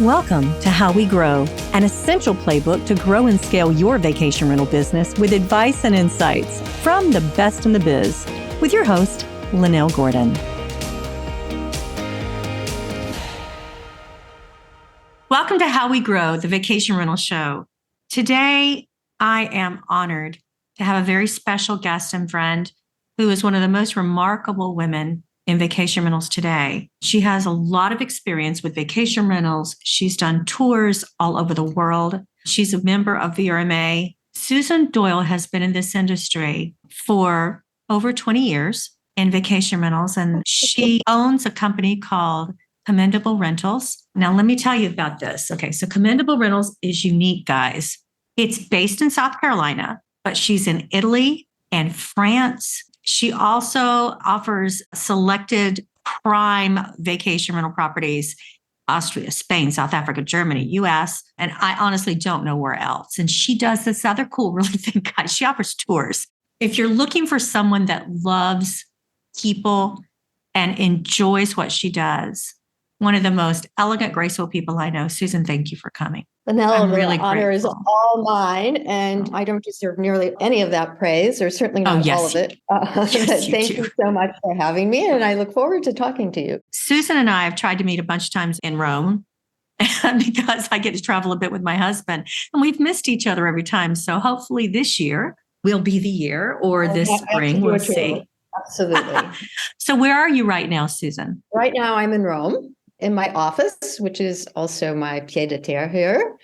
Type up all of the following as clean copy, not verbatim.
Welcome to How We Grow, an essential playbook to grow and scale your vacation rental business with advice and insights from the best in the biz, with your host, Lynell Gordon. Welcome to How We Grow, the vacation rental show. Today, I am honored to have a very special guest and friend who is one of the most remarkable women in vacation rentals today. She has a lot of experience with vacation rentals. She's done tours all over the world. She's a member of VRMA. Susan Doull has been in this industry for over 20 years in vacation rentals, and she owns a company called Commendable Rentals. Now, let me tell you about this. Okay, so Commendable Rentals is unique, guys. It's based in South Carolina, but she's in Italy and France. She also offers selected prime vacation rental properties, Austria, Spain, South Africa, Germany, US, and I honestly don't know where else. And she does this other cool, really thing, guys. She offers tours. If you're looking for someone that loves people and enjoys what she does, one of the most elegant, graceful people I know. Susan, thank you for coming. Lynell, the honor is all mine, and I don't deserve nearly any of that praise, or certainly not all of it. Thank you so much for having me, and I look forward to talking to you. Susan and I have tried to meet a bunch of times in Rome because I get to travel a bit with my husband, and we've missed each other every time. So hopefully this year will be the year, or this spring, we'll see. Absolutely. So where are you right now, Susan? Right now I'm in Rome, in my office, which is also my pied-à-terre here,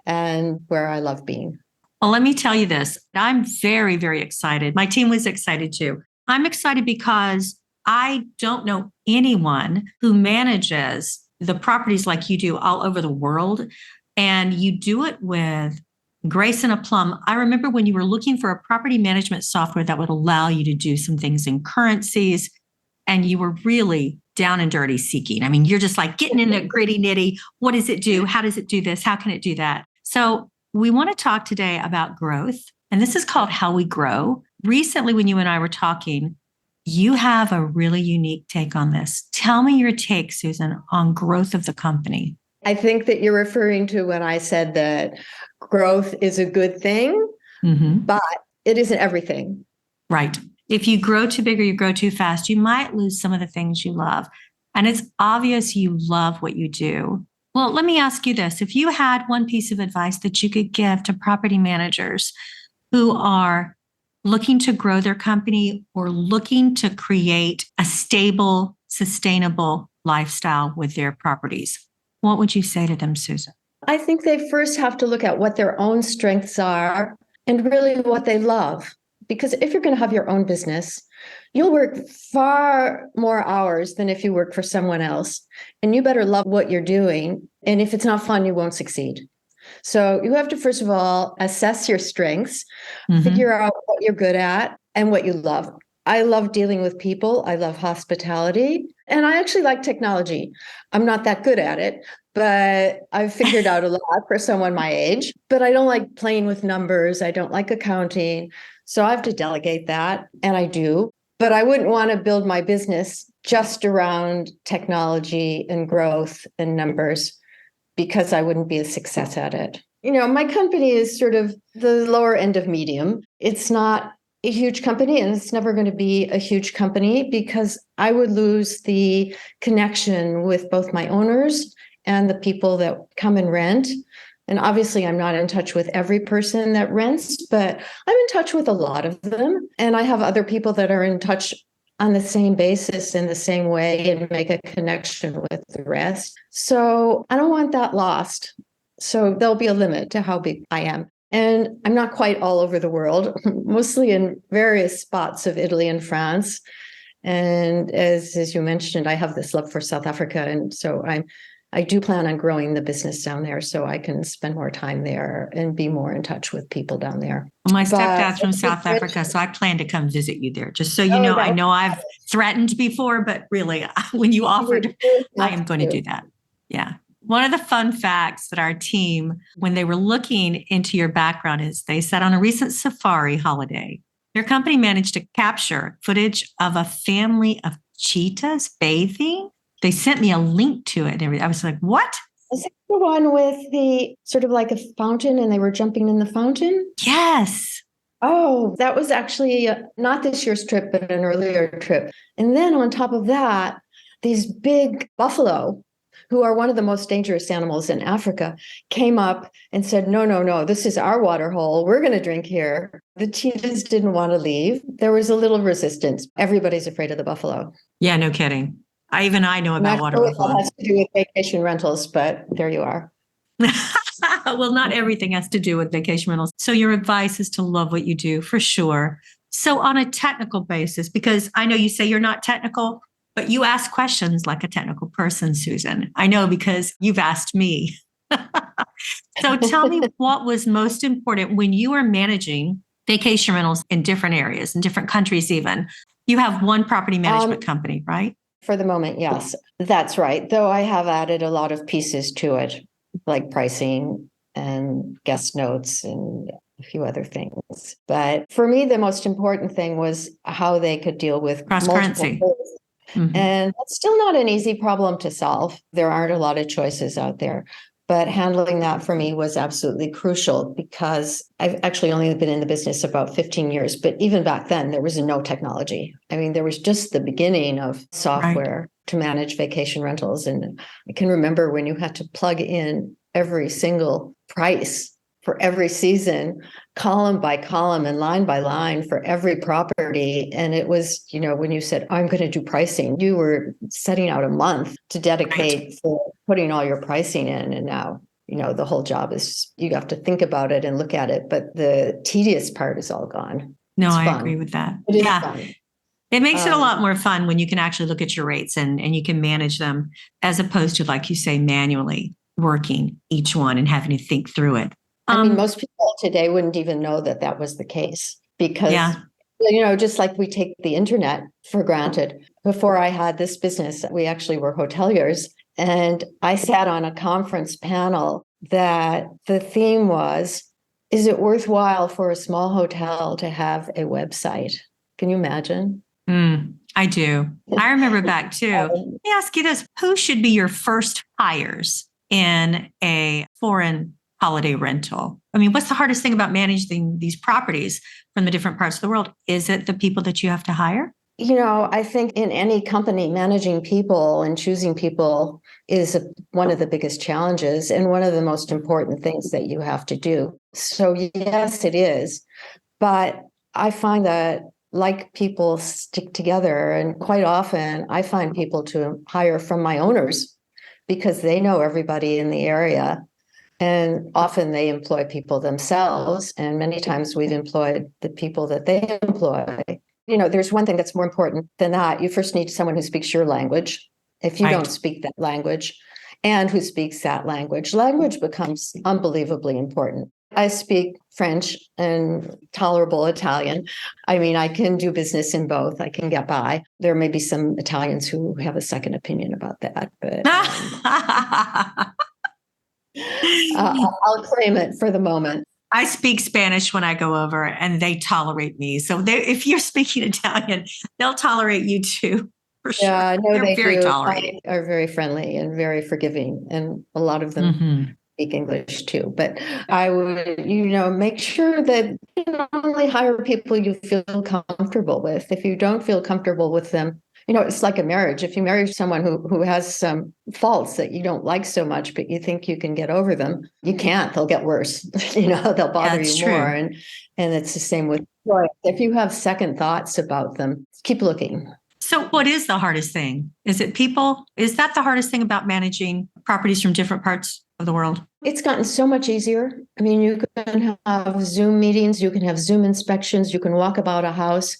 and where I love being. Well, let me tell you this. I'm very, very excited. My team was excited too. I'm excited because I don't know anyone who manages the properties like you do all over the world, and you do it with grace and aplomb. I remember when you were looking for a property management software that would allow you to do some things in currencies, and you were really down and dirty seeking. I mean, you're just like getting in the gritty nitty. What does it do? How does it do this? How can it do that? So we want to talk today about growth. And this is called How We Grow. Recently, when you and I were talking, you have a really unique take on this. Tell me your take, Susan, on growth of the company. I think that you're referring to when I said that growth is a good thing, but it isn't everything. Right. If you grow too big or you grow too fast, you might lose some of the things you love. And it's obvious you love what you do. Well, let me ask you this. If you had one piece of advice that you could give to property managers who are looking to grow their company or looking to create a stable, sustainable lifestyle with their properties, what would you say to them, Susan? I think they first have to look at what their own strengths are and really what they love. Because if you're going to have your own business, you'll work far more hours than if you work for someone else. And you better love what you're doing. And if it's not fun, you won't succeed. So you have to, first of all, assess your strengths, figure out what you're good at and what you love. I love dealing with people. I love hospitality. And I actually like technology. I'm not that good at it, but I've figured out a lot for someone my age. But I don't like playing with numbers. I don't like accounting. So I have to delegate that, and I do. But I wouldn't want to build my business just around technology and growth and numbers, because I wouldn't be a success at it. You know, my company is sort of the lower end of medium. It's not a huge company, and it's never going to be a huge company because I would lose the connection with both my owners and the people that come and rent. And obviously, I'm not in touch with every person that rents, but I'm in touch with a lot of them. And I have other people that are in touch on the same basis in the same way and make a connection with the rest. So I don't want that lost. So there'll be a limit to how big I am. And I'm not quite all over the world, mostly in various spots of Italy and France. And as you mentioned, I have this love for South Africa. And so I do plan on growing the business down there so I can spend more time there and be more in touch with people down there. Well, my stepdad's from South Africa, so I plan to come visit you there. Just so you know, I know I've threatened before, but really, when you offered, I am going to do that. Yeah. One of the fun facts that our team, when they were looking into your background, is they said on a recent safari holiday, your company managed to capture footage of a family of cheetahs bathing. They sent me a link to it. And I was like, what? Is it the one with the sort of like a fountain and they were jumping in the fountain? Yes. Oh, that was actually not this year's trip, but an earlier trip. And then on top of that, these big buffalo, who are one of the most dangerous animals in Africa, came up and said, no, no, no, this is our water hole. We're going to drink here. The cheetahs didn't want to leave. There was a little resistance. Everybody's afraid of the buffalo. Yeah, no kidding. I know I'm not about water sure what buffalo. that has to do with vacation rentals, but there you are. Well, not everything has to do with vacation rentals. So your advice is to love what you do for sure. So on a technical basis, because I know you say you're not technical, but you ask questions like a technical person, Susan. I know because you've asked me. So tell me what was most important when you were managing vacation rentals in different areas, in different countries even. You have one property management company, right? For the moment, yes, that's right. Though I have added a lot of pieces to it, like pricing and guest notes and a few other things. But for me, the most important thing was how they could deal with Cross-currency. multiple things. Mhm. And that's still not an easy problem to solve. There aren't a lot of choices out there. But handling that for me was absolutely crucial because I've actually only been in the business about 15 years. But even back then, there was no technology. I mean, there was just the beginning of software to manage vacation rentals. And I can remember when you had to plug in every single price for every season, column by column and line by line for every property. And it was, when you said, I'm going to do pricing, you were setting out a month to dedicate for putting all your pricing in. And now, the whole job is you have to think about it and look at it. But the tedious part is all gone. No, It's I fun. agree with that. It is Yeah. fun. It makes it a lot more fun when you can actually look at your rates and you can manage them as opposed to, like you say, manually working each one and having to think through it. I mean, most people today wouldn't even know that that was the case because, just like we take the internet for granted. Before I had this business, we actually were hoteliers. And I sat on a conference panel that the theme was, is it worthwhile for a small hotel to have a website? Can you imagine? I do. I remember back too. Let me ask you this. Who should be your first hires in a foreign holiday rental? I mean, what's the hardest thing about managing these properties from the different parts of the world? Is it the people that you have to hire? I think in any company, managing people and choosing people is one of the biggest challenges and one of the most important things that you have to do. So yes, it is. But I find that like people stick together, and quite often I find people to hire from my owners because they know everybody in the area. And often they employ people themselves. And many times we've employed the people that they employ. There's one thing that's more important than that. You first need someone who speaks your language. If you don't speak that language and who speaks that language becomes unbelievably important. I speak French and tolerable Italian. I mean, I can do business in both. I can get by. There may be some Italians who have a second opinion about that, but I'll claim it for the moment. I speak Spanish when I go over and they tolerate me. So if you're speaking Italian, they'll tolerate you too. For sure. Yeah, no, They're very do. tolerating. Are very friendly and very forgiving. And a lot of them speak English too. But I would, make sure that you only hire people you feel comfortable with. If you don't feel comfortable with them, it's like a marriage. If you marry someone who has some faults that you don't like so much, but you think you can get over them, you can't. They'll get worse. They'll bother you more. And it's the same with joy. If you have second thoughts about them, keep looking. So what is the hardest thing? Is it people? Is that the hardest thing about managing properties from different parts of the world? It's gotten so much easier. I mean, you can have Zoom meetings, you can have Zoom inspections, you can walk about a house.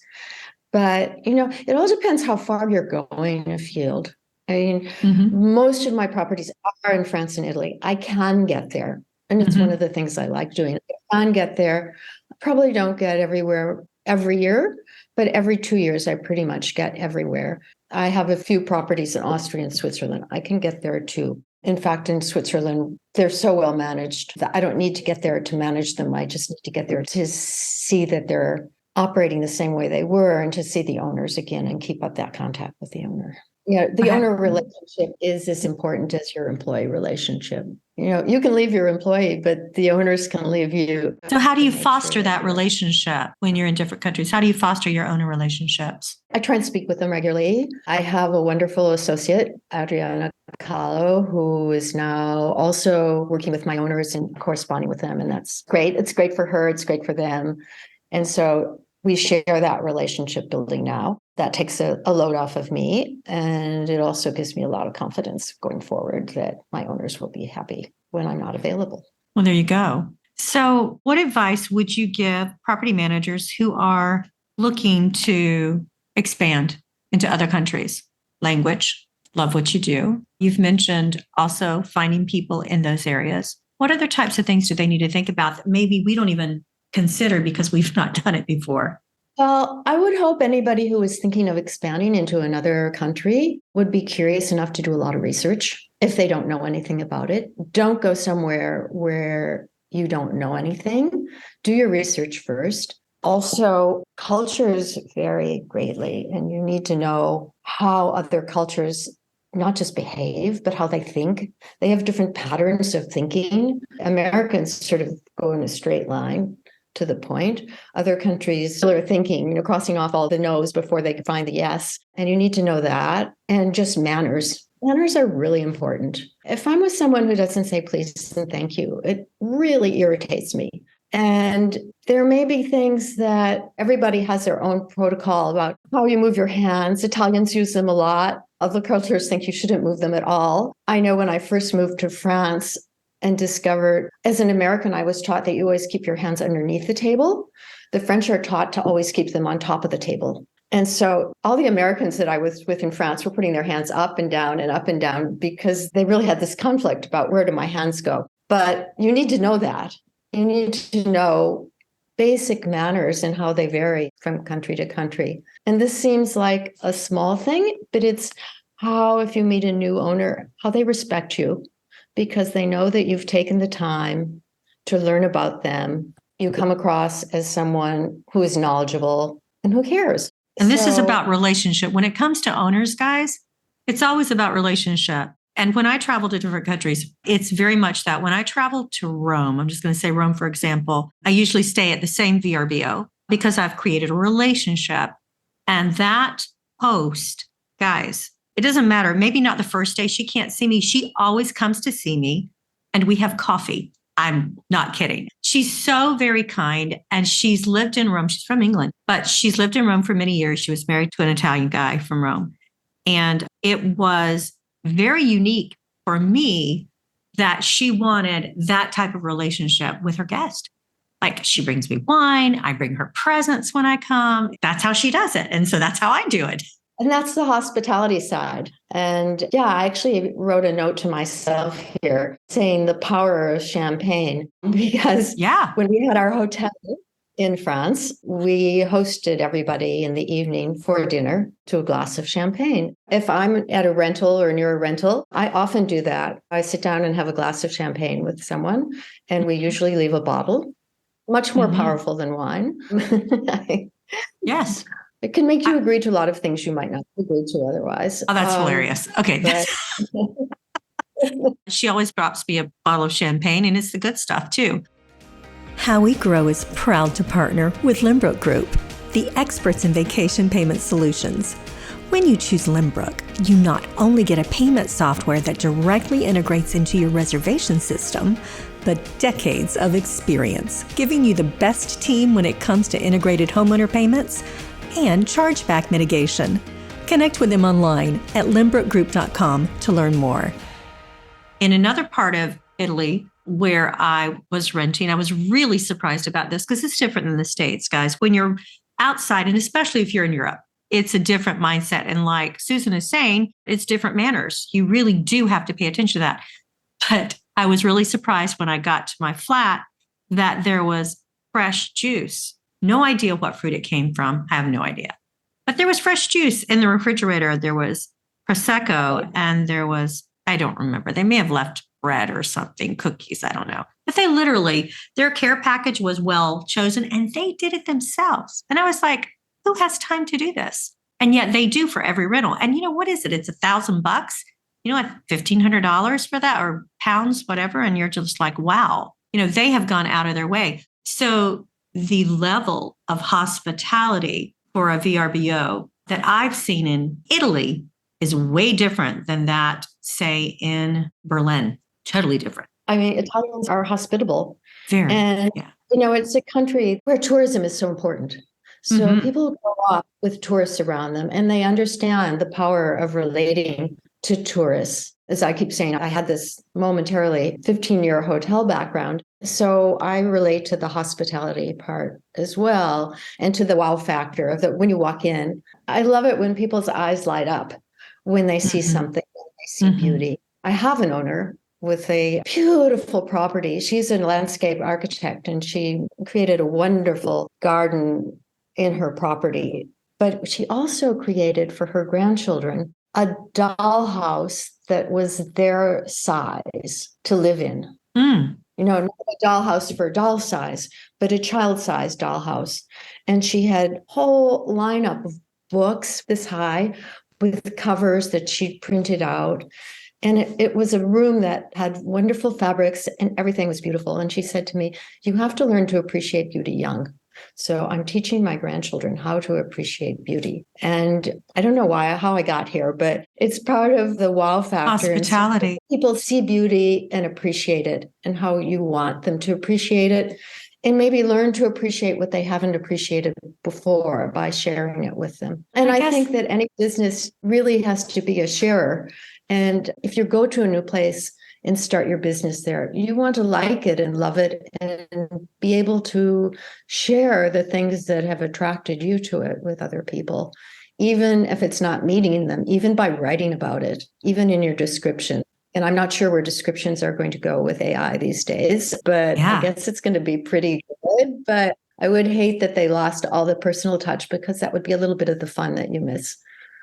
But, it all depends how far you're going afield. I mean, most of my properties are in France and Italy. I can get there. And it's one of the things I like doing. I can get there. I probably don't get everywhere every year, but every 2 years, I pretty much get everywhere. I have a few properties in Austria and Switzerland. I can get there too. In fact, in Switzerland, they're so well managed that I don't need to get there to manage them. I just need to get there to see that they're operating the same way they were and to see the owners again and keep up that contact with the owner. The Okay. owner relationship is as important as your employee relationship. You can leave your employee, but the owners can leave you. So how do To you make sure foster that you're- relationship when you're in different countries? How do you foster your owner relationships? I try and speak with them regularly. I have a wonderful associate, Adriana Kahlo, who is now also working with my owners and corresponding with them. And that's great. It's great for her. It's great for them. And so we share that relationship building now. That takes a load off of me. And it also gives me a lot of confidence going forward that my owners will be happy when I'm not available. Well, there you go. So what advice would you give property managers who are looking to expand into other countries? Language, love what you do. You've mentioned also finding people in those areas. What other types of things do they need to think about that maybe we don't even consider because we've not done it before? Well, I would hope anybody who is thinking of expanding into another country would be curious enough to do a lot of research if they don't know anything about it. Don't go somewhere where you don't know anything. Do your research first. Also, cultures vary greatly, and you need to know how other cultures not just behave, but how they think. They have different patterns of thinking. Americans sort of go in a straight line to the point. Other countries still are thinking, crossing off all the no's before they can find the yes. And you need to know that. And just manners. Manners are really important. If I'm with someone who doesn't say please and thank you, it really irritates me. And there may be things that everybody has their own protocol about how you move your hands. Italians use them a lot. Other cultures think you shouldn't move them at all. I know when I first moved to France, and discovered as an American, I was taught that you always keep your hands underneath the table. The French are taught to always keep them on top of the table. And so all the Americans that I was with in France were putting their hands up and down because they really had this conflict about where do my hands go. But you need to know that. You need to know basic manners and how they vary from country to country. And this seems like a small thing, but it's how, if you meet a new owner, how they respect you, because they know that you've taken the time to learn about them. You come across as someone who is knowledgeable and who cares. And this is about relationship. When it comes to owners, guys, it's always about relationship. And when I travel to different countries, it's very much that. When I travel to Rome, I'm just going to say Rome, for example, I usually stay at the same VRBO because I've created a relationship. And that host, guys, it doesn't matter. Maybe not the first day she can't see me. She always comes to see me and we have coffee. I'm not kidding. She's so very kind and she's lived in Rome. She's from England, but she's lived in Rome for many years. She was married to an Italian guy from Rome. And it was very unique for me that she wanted that type of relationship with her guest. Like she brings me wine, I bring her presents when I come. That's how she does it. And so that's how I do it. And that's the hospitality side. And yeah, I actually wrote a note to myself here saying the power of champagne, because when we had our hotel in France, we hosted everybody in the evening for dinner to a glass of champagne. If I'm at a rental or near a rental, I often do that. I sit down and have a glass of champagne with someone, and we usually leave a bottle, much more powerful than wine. Yes. It can make you agree to a lot of things you might not agree to otherwise. Oh, that's hilarious. Okay. She always drops me a bottle of champagne, and it's the good stuff too. How We Grow is proud to partner with Lynbrook Group, the experts in vacation payment solutions. When you choose Lynbrook, you not only get a payment software that directly integrates into your reservation system, but decades of experience, giving you the best team when it comes to integrated homeowner payments and chargeback mitigation. Connect with them online at lynbrookgroup.com to learn more. In another part of Italy where I was renting, I was really surprised about this because it's different than the States, guys. When you're outside, and especially if you're in Europe, it's a different mindset. And like Susan is saying, it's different manners. You really do have to pay attention to that. But I was really surprised when I got to my flat that there was fresh juice. No idea what fruit it came from. I have no idea. But there was fresh juice in the refrigerator. There was Prosecco and there was, I don't remember. They may have left bread or something, cookies, I don't know. But they literally, their care package was well chosen and they did it themselves. And I was like, who has time to do this? And yet they do for every rental. And what is it? It's $1,000. Like $1,500 for that, or pounds, whatever. And you're just like, wow, they have gone out of their way. So the level of hospitality for a VRBO that I've seen in Italy is way different than that, say, in Berlin. Totally different. I mean, Italians are hospitable. Very. And, yeah. It's a country where tourism is so important. So people grow up with tourists around them and they understand the power of relating to tourists. As I keep saying, I had this momentarily 15-year hotel background. So I relate to the hospitality part as well and to the wow factor of that when you walk in. I love it when people's eyes light up when they see something, when they see beauty. I have an owner with a beautiful property. She's a landscape architect and she created a wonderful garden in her property. But she also created for her grandchildren a dollhouse that was their size to live in. Not a dollhouse for doll size, but a child-sized dollhouse. And she had a whole lineup of books this high with covers that she'd printed out. And it was a room that had wonderful fabrics and everything was beautiful. And she said to me, you have to learn to appreciate beauty young. So I'm teaching my grandchildren how to appreciate beauty. And I don't know how I got here, but it's part of the wow factor. Hospitality. So people see beauty and appreciate it and how you want them to appreciate it. And maybe learn to appreciate what they haven't appreciated before by sharing it with them. And I think that any business really has to be a sharer. And if you go to a new place and start your business there, you want to like it and love it and be able to share the things that have attracted you to it with other people, even if it's not meeting them, even by writing about it, even in your description. And I'm not sure where descriptions are going to go with AI these days, but I guess it's going to be pretty good. But I would hate that they lost all the personal touch because that would be a little bit of the fun that you miss.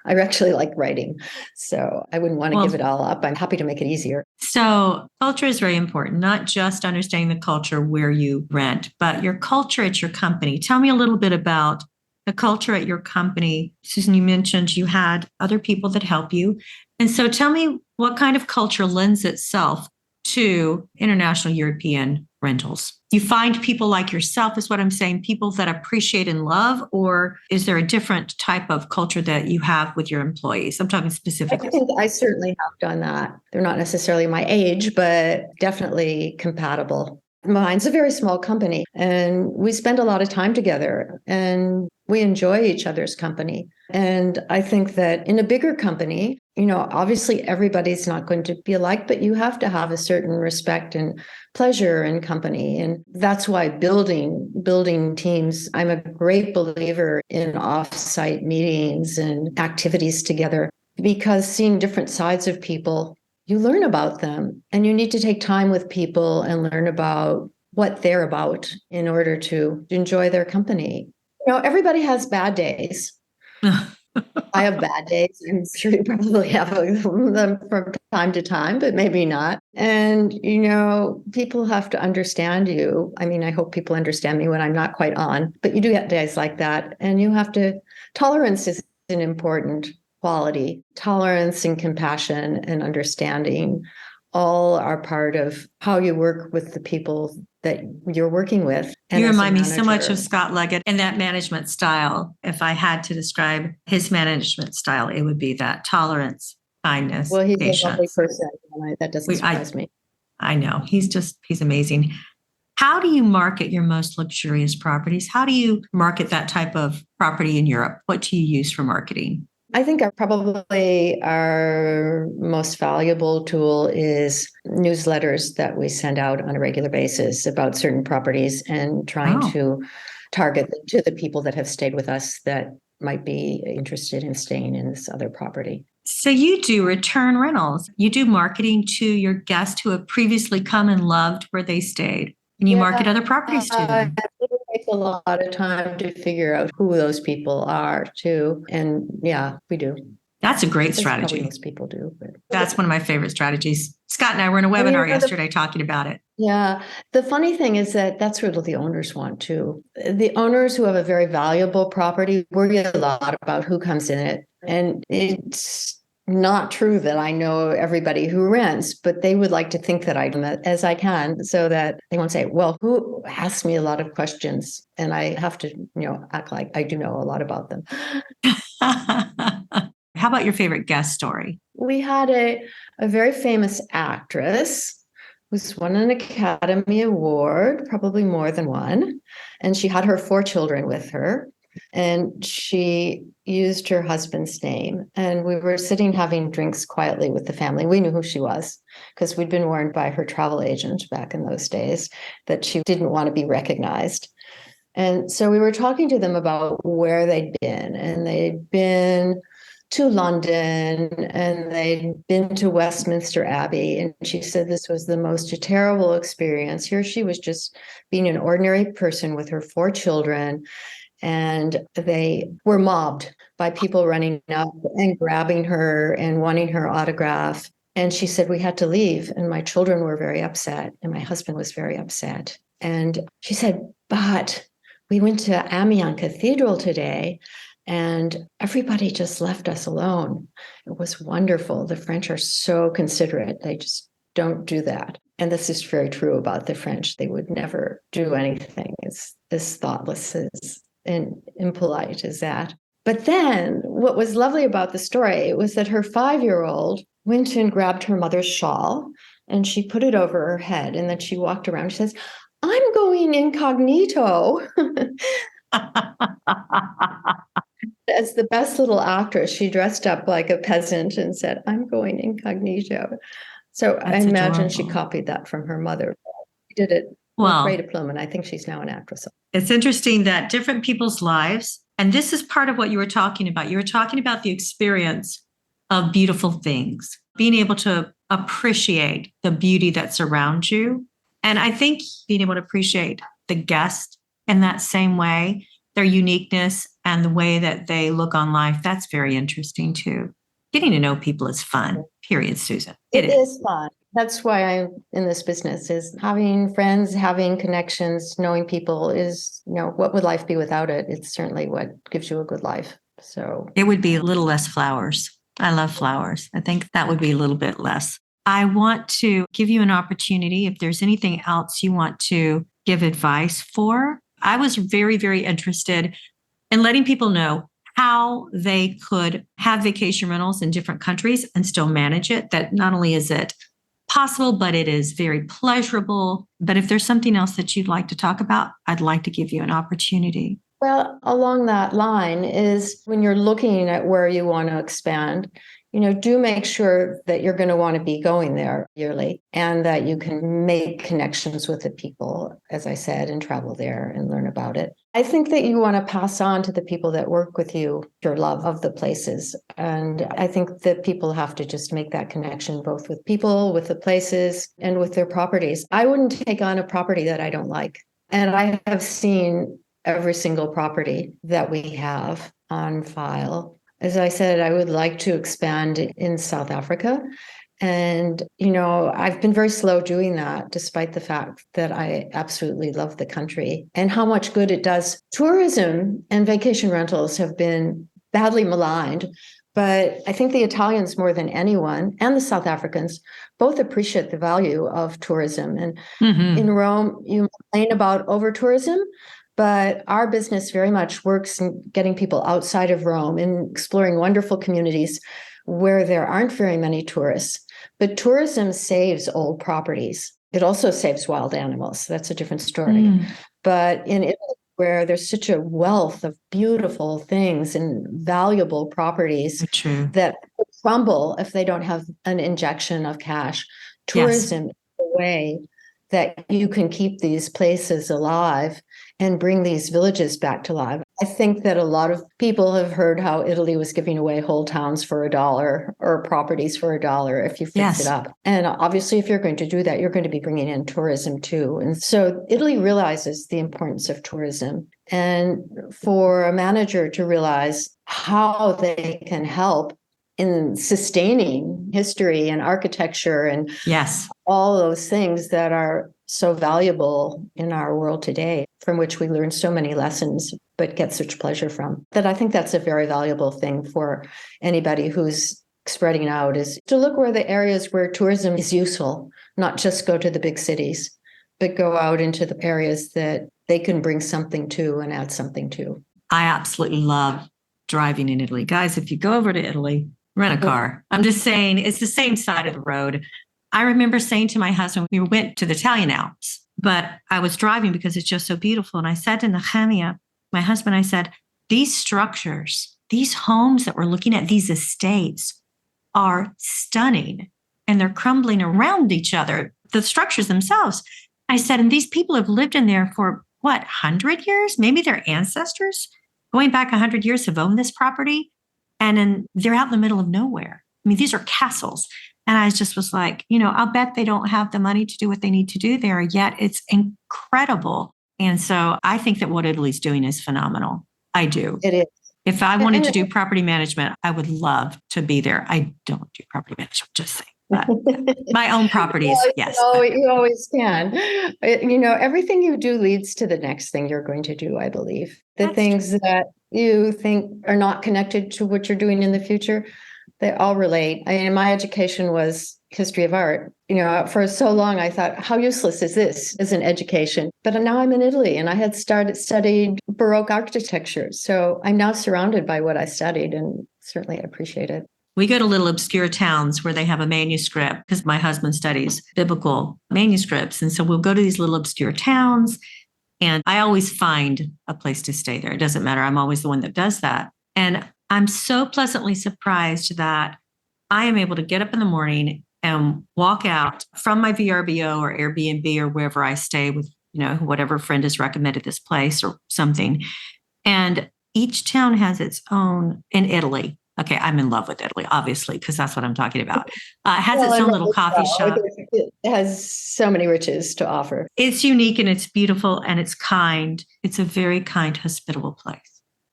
I actually like writing, so I wouldn't want to give it all up. I'm happy to make it easier. So culture is very important, not just understanding the culture where you rent, but your culture at your company. Tell me a little bit about the culture at your company. Susan, you mentioned you had other people that help you. And so tell me what kind of culture lends itself to international European rentals. You find people like yourself, is what I'm saying, people that appreciate and love, or is there a different type of culture that you have with your employees? I'm talking specifically. I think I certainly have done that. They're not necessarily my age, but definitely compatible. Mine's a very small company and we spend a lot of time together and we enjoy each other's company. And I think that in a bigger company, obviously everybody's not going to be alike, but you have to have a certain respect and pleasure in company. And that's why building teams, I'm a great believer in off-site meetings and activities together, because seeing different sides of people, you learn about them and you need to take time with people and learn about what they're about in order to enjoy their company. Everybody has bad days. I have bad days. I'm sure you probably have them from time to time, but maybe not. And, people have to understand you. I mean, I hope people understand me when I'm not quite on, but you do get days like that. And tolerance is an important quality. Tolerance and compassion and understanding all are part of how you work with the people that you're working with. You remind me so much of Scott Leggett and that management style. If I had to describe his management style, it would be that tolerance, kindness, well, he's patience. A lovely person. That doesn't surprise me. I know. He's amazing. How do you market your most luxurious properties? How do you market that type of property in Europe? What do you use for marketing? I think our most valuable tool is newsletters that we send out on a regular basis about certain properties and trying to target them to the people that have stayed with us that might be interested in staying in this other property. So you do return rentals. You do marketing to your guests who have previously come and loved where they stayed. And you market other properties to them. It takes a lot of time to figure out who those people are too. And yeah, we do. That's a great As probably strategy. most people do. But That's one of my favorite strategies. Scott and I were in a And, you webinar know, yesterday talking about it. yeah. The funny thing is that that's what the owners want too. The owners who have a very valuable property worry a lot about who comes in it. And it's not true that I know everybody who rents, but they would like to think that I do as I can so that they won't say, well, who asks me a lot of questions? And I have to, act like I do know a lot about them. How about your favorite guest story? We had a very famous actress who's won an Academy Award, probably more than one. And she had her 4 children with her. And she used her husband's name. And we were sitting having drinks quietly with the family. We knew who she was because we'd been warned by her travel agent back in those days that she didn't want to be recognized. And so we were talking to them about where they'd been. And they'd been to London and they'd been to Westminster Abbey. And she said this was the most terrible experience. Here she was just being an ordinary person with her 4 children. And they were mobbed by people running up and grabbing her and wanting her autograph. And she said, we had to leave. And my children were very upset. And my husband was very upset. And she said, but we went to Amiens Cathedral today and everybody just left us alone. It was wonderful. The French are so considerate. They just don't do that. And this is very true about the French. They would never do anything as thoughtless as and impolite as that. But then what was lovely about the story was that her 5-year-old went and grabbed her mother's shawl and she put it over her head. And then she walked around. She says, I'm going incognito. As the best little actress, she dressed up like a peasant and said, I'm going incognito. So That's I imagine she adorable. copied that from her mother. She did it Well, with great aplomb, and I think she's now an actress. it's interesting that different people's lives, and this is part of what you were talking about. You were talking about the experience of beautiful things, being able to appreciate the beauty that surrounds you. And I think being able to appreciate the guest in that same way, their uniqueness and the way that they look on life, that's very interesting too. Getting to know people is fun, period, Susan. It is fun. That's why I'm in this business, is having friends, having connections, knowing people is, what would life be without it? It's certainly what gives you a good life. So it would be a little less flowers. I love flowers. I think that would be a little bit less. I want to give you an opportunity. If there's anything else you want to give advice for, I was very, very interested in letting people know how they could have vacation rentals in different countries and still manage it. That not only is it possible, but it is very pleasurable. But if there's something else that you'd like to talk about, I'd like to give you an opportunity. Well, along that line is when you're looking at where you want to expand, do make sure that you're going to want to be going there yearly and that you can make connections with the people, as I said, and travel there and learn about it. I think that you want to pass on to the people that work with you your love of the places. And I think that people have to just make that connection, both with people, with the places, and with their properties. I wouldn't take on a property that I don't like. And I have seen every single property that we have on file. As I said, I would like to expand in South Africa. And, I've been very slow doing that, despite the fact that I absolutely love the country and how much good it does. Tourism and vacation rentals have been badly maligned, but I think the Italians more than anyone and the South Africans both appreciate the value of tourism. And in Rome, you complain about over-tourism, but our business very much works in getting people outside of Rome and exploring wonderful communities where there aren't very many tourists. But tourism saves old properties. It also saves wild animals. That's a different story. But in Italy, where there's such a wealth of beautiful things and valuable properties that crumble if they don't have an injection of cash, tourism is a way that you can keep these places alive and bring these villages back to life. I think that a lot of people have heard how Italy was giving away whole towns for $1 or properties for $1 if you fix it up. And obviously, if you're going to do that, you're going to be bringing in tourism too. And so Italy realizes the importance of tourism. And for a manager to realize how they can help in sustaining history and architecture and Yes. all those things that are so valuable in our world today, from which we learn so many lessons, but get such pleasure from. That I think that's a very valuable thing for anybody who's spreading out, is to look where the areas where tourism is useful, not just go to the big cities, but go out into the areas that they can bring something to and add something to. I absolutely love driving in Italy. Guys, if you go over to Italy, rent a car. I'm just saying, it's the same side of the road. I remember saying to my husband, we went to the Italian Alps, but I was driving because it's just so beautiful. And I said to Nehemiah, my husband, I said, these structures, these homes that we're looking at, these estates are stunning, and they're crumbling around each other, the structures themselves. I said, and these people have lived in there for what, 100 years? Maybe their ancestors going back 100 years have owned this property. And then they're out in the middle of nowhere. I mean, these are castles. And I just was like, I'll bet they don't have the money to do what they need to do there, yet it's incredible. And so I think that what Italy's doing is phenomenal. I do. It is. If I wanted to do property management, I would love to be there. I don't do property management, just saying. But my own properties, yes. You always can. Everything you do leads to the next thing you're going to do, I believe. That's things true. That you think are not connected to what you're doing in the future, they all relate. My education was history of art. For so long, I thought, how useless is this as an education? But now I'm in Italy, and I had studied Baroque architecture. So I'm now surrounded by what I studied, and certainly I appreciate it. We go to little obscure towns where they have a manuscript, because my husband studies biblical manuscripts. And so we'll go to these little obscure towns, and I always find a place to stay there. It doesn't matter. I'm always the one that does that. And I'm so pleasantly surprised that I am able to get up in the morning and walk out from my VRBO or Airbnb or wherever I stay with, whatever friend has recommended this place or something. And each town has its own, in Italy. Okay, I'm in love with Italy, obviously, because that's what I'm talking about. It has its own little coffee shop. It has so many riches to offer. It's unique and it's beautiful and it's kind. It's a very kind, hospitable place.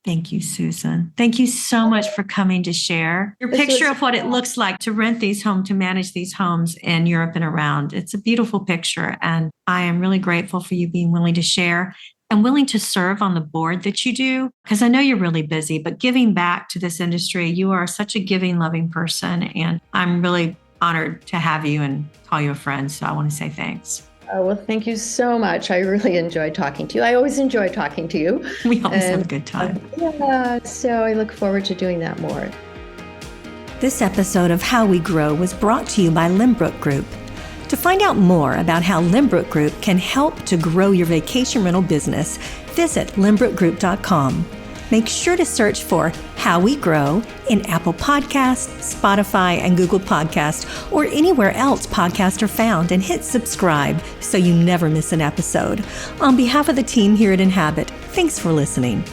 Thank you, Susan. Thank you so much for coming to share your picture of what it looks like to rent these homes, to manage these homes in Europe and around. It's a beautiful picture, and I am really grateful for you being willing to share and willing to serve on the board that you do, because I know you're really busy, but giving back to this industry, you are such a giving, loving person, and I'm really honored to have you and call you a friend. So I want to say thanks. Oh, well, thank you so much. I really enjoyed talking to you. I always enjoy talking to you. We always have a good time. So I look forward to doing that more. This episode of How We Grow was brought to you by Lynbrook Group. To find out more about how Lynbrook Group can help to grow your vacation rental business, visit lynbrookgroup.com. Make sure to search for How We Grow in Apple Podcasts, Spotify, and Google Podcasts, or anywhere else podcasts are found, and hit subscribe so you never miss an episode. On behalf of the team here at Inhabit, thanks for listening.